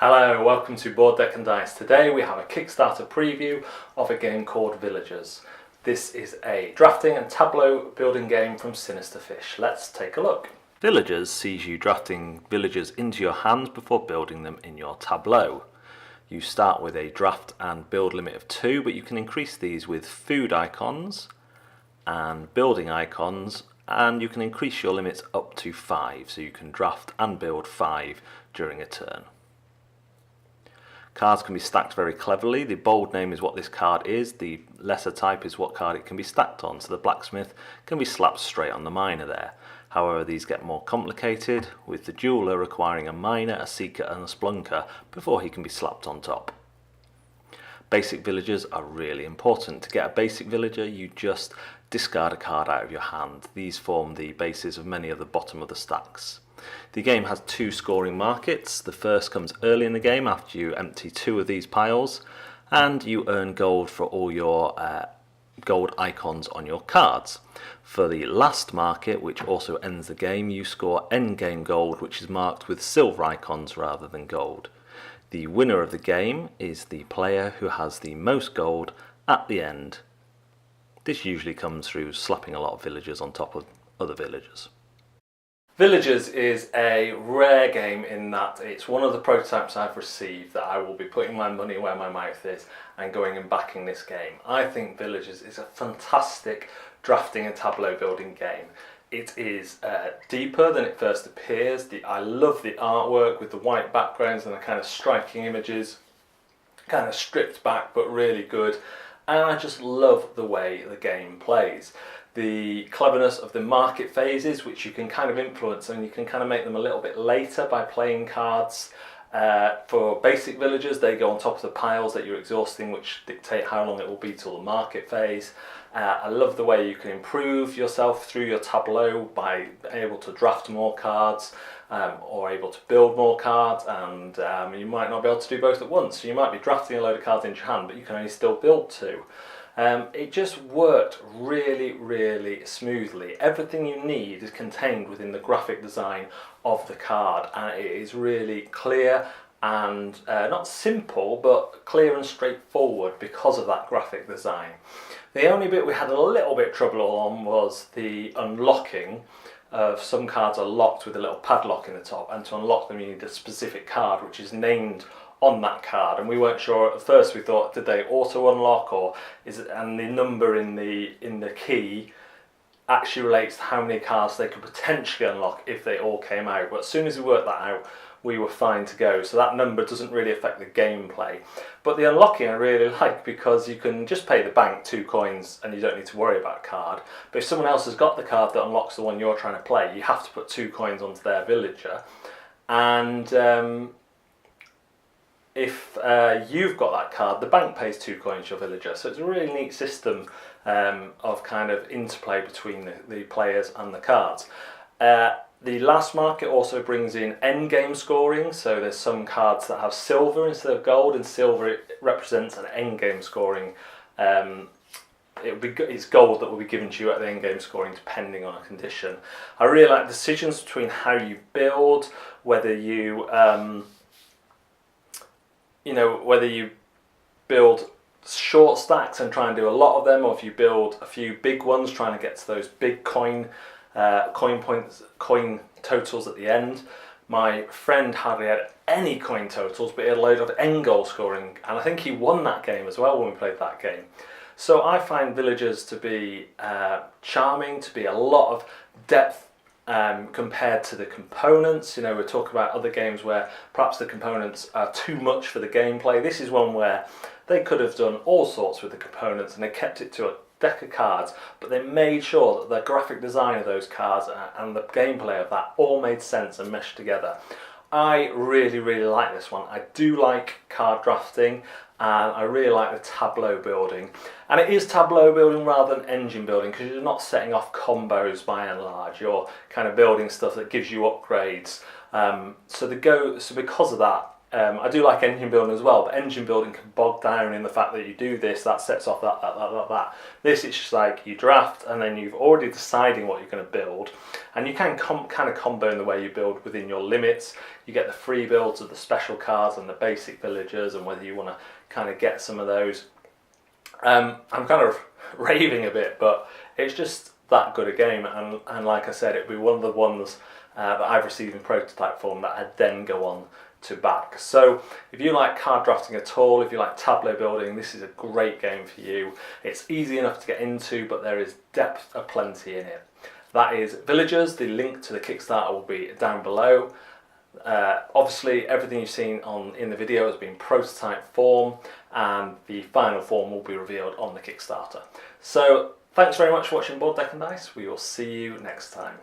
Hello, welcome to Board Deck and Dice. Today we have a Kickstarter preview of a game called Villagers. This is a drafting and tableau building game from Sinister Fish. Let's take a look. Villagers sees you drafting villagers into your hands before building them in your tableau. You start with a draft and build limit of 2, but you can increase these with food icons and building icons, and you can increase your limits up to 5, so you can draft and build 5 during a turn. Cards can be stacked very cleverly. The bold name is what this card is, the lesser type is what card it can be stacked on, so the blacksmith can be slapped straight on the miner there. However, these get more complicated, with the jeweler requiring a miner, a seeker and a splunker before he can be slapped on top. Basic villagers are really important. To get a basic villager, you just discard a card out of your hand. These form the basis of many of the bottom of the stacks. The game has 2 scoring markets. The first comes early in the game after you empty 2 of these piles, and you earn gold for all your gold icons on your cards. For the last market, which also ends the game, you score endgame gold, which is marked with silver icons rather than gold. The winner of the game is the player who has the most gold at the end. This usually comes through slapping a lot of villagers on top of other villagers. Villagers is a rare game in that it's one of the prototypes I've received that I will be putting my money where my mouth is and going and backing this game. I think Villagers is a fantastic drafting and tableau building game. It is deeper than it first appears. I love the artwork with the white backgrounds and the kind of striking images, kind of stripped back but really good. And I just love the way the game plays. The cleverness of the market phases, which you can kind of influence, and you can kind of make them a little bit later by playing cards. For basic villagers, they go on top of the piles that you're exhausting, which dictate how long it will be till the market phase. I love the way you can improve yourself through your tableau by able to draft more cards or able to build more cards, and you might not be able to do both at once. So you might be drafting a load of cards into your hand, but you can only still build 2. It just worked really smoothly. Everything you need is contained within the graphic design of the card, and it is really clear and not simple, but clear and straightforward because of that graphic design. The only bit we had a little bit of trouble on was the unlocking of some cards are locked with a little padlock in the top, and to unlock them you need a specific card which is named on that card, and we weren't sure at first. We thought, did they auto unlock, or is it, and the number in the key actually relates to how many cards they could potentially unlock if they all came out. But as soon as we worked that out, we were fine to go. So that number doesn't really affect the gameplay. But the unlocking I really like, because you can just pay the bank 2 coins and you don't need to worry about a card. But if someone else has got the card that unlocks the one you're trying to play, you have to put 2 coins onto their villager. And if you've got that card, the bank pays 2 coins to your villager. So it's a really neat system of kind of interplay between the players and the cards. The last market also brings in endgame scoring. So there's some cards that have silver instead of gold, and silver represents an endgame scoring. It's gold that will be given to you at the endgame scoring depending on a condition. I really like decisions between how you build, whether you whether you build short stacks and try and do a lot of them, or if you build a few big ones trying to get to those big coin totals at the end. My friend hardly had any coin totals, but he had a load of end goal scoring, and I think he won that game as well when we played that game. So I find Villagers to be charming, to be a lot of depth compared to the components. We're talking about other games where perhaps the components are too much for the gameplay. This is one where they could have done all sorts with the components and they kept it to a deck of cards, but they made sure that the graphic design of those cards and the gameplay of that all made sense and meshed together. I really like this one. I do like card drafting, and I really like the tableau building. And it is tableau building rather than engine building, because you're not setting off combos by and large. You're kind of building stuff that gives you upgrades. So because of that, I do like engine building as well, but engine building can bog down in the fact that you do this, that sets off that. This is just like you draft and then you've already deciding what you're going to build, and you can kind of combo in the way you build within your limits. You get the free builds of the special cards and the basic villagers, and whether you want to kind of get some of those. I'm kind of raving a bit, but it's just that good a game, and like I said, it'll be one of the ones that I've received in prototype form that I then go on to back. So if you like card drafting at all, if you like tableau building, this is a great game for you. It's easy enough to get into, but there is depth aplenty in it. That is Villagers. The link to the Kickstarter will be down below. Obviously everything you've seen in the video has been prototype form, and the final form will be revealed on the Kickstarter. So thanks very much for watching Board Deck and Dice. We will see you next time.